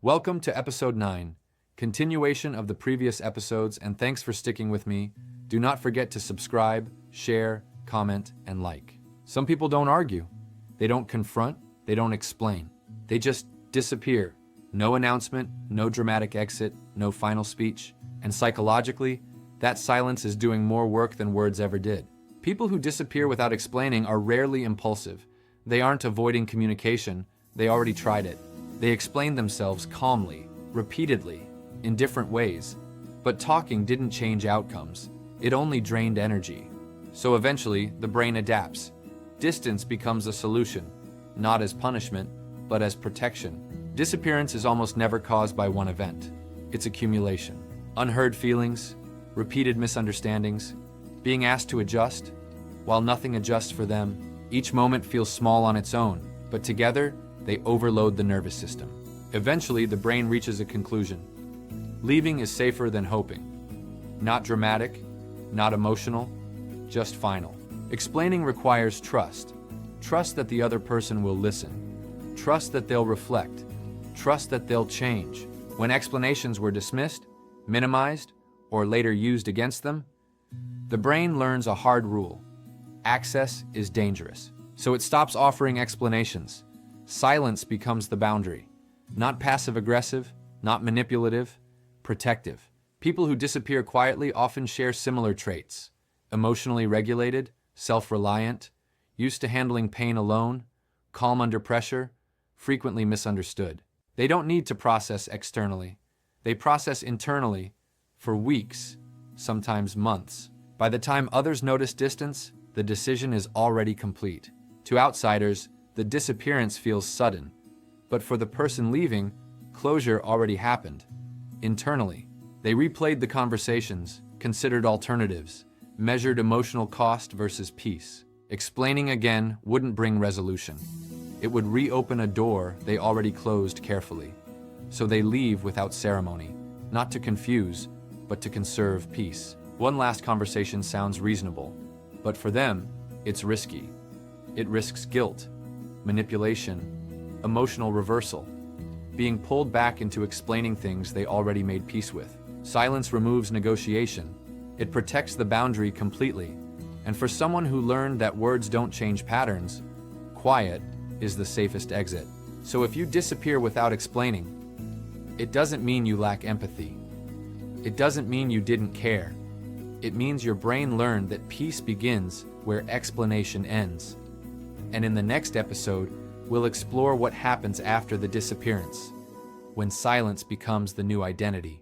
Welcome to episode 9, continuation of the previous episodes, and thanks for sticking with me. Do not forget to subscribe, share, comment, and like. Some people don't argue. They don't confront. They don't explain. They just disappear. No announcement, no dramatic exit, no final speech. And psychologically, that silence is doing more work than words ever did. People who disappear without explaining are rarely impulsive. They aren't avoiding communication. They already tried it. They explained themselves calmly, repeatedly, in different ways. But talking didn't change outcomes. It only drained energy. So eventually, the brain adapts. Distance becomes a solution, not as punishment, but as protection. Disappearance is almost never caused by one event. It's accumulation. Unheard feelings, repeated misunderstandings, being asked to adjust, while nothing adjusts for them. Each moment feels small on its own, but together, they overload the nervous system. Eventually, the brain reaches a conclusion. Leaving is safer than hoping. Not dramatic, not emotional, just final. Explaining requires trust. Trust that the other person will listen. Trust that they'll reflect. Trust that they'll change. When explanations were dismissed, minimized, or later used against them, the brain learns a hard rule. Access is dangerous. So it stops offering explanations. Silence becomes the boundary. Not passive-aggressive, not manipulative, protective. People who disappear quietly often share similar traits. Emotionally regulated, self-reliant, used to handling pain alone, calm under pressure, frequently misunderstood. They don't need to process externally. They process internally for weeks, sometimes months. By the time others notice distance, the decision is already complete. To outsiders, the disappearance feels sudden. But for the person leaving, closure already happened. Internally, they replayed the conversations, considered alternatives, measured emotional cost versus peace. Explaining again wouldn't bring resolution. It would reopen a door they already closed carefully. So they leave without ceremony, not to confuse, but to conserve peace. One last conversation sounds reasonable, but for them, it's risky. It risks guilt, manipulation, emotional reversal, being pulled back into explaining things they already made peace with. Silence removes negotiation. It protects the boundary completely. And for someone who learned that words don't change patterns, quiet is the safest exit. So if you disappear without explaining, it doesn't mean you lack empathy. It doesn't mean you didn't care. It means your brain learned that peace begins where explanation ends. And in the next episode, we'll explore what happens after the disappearance, when silence becomes the new identity.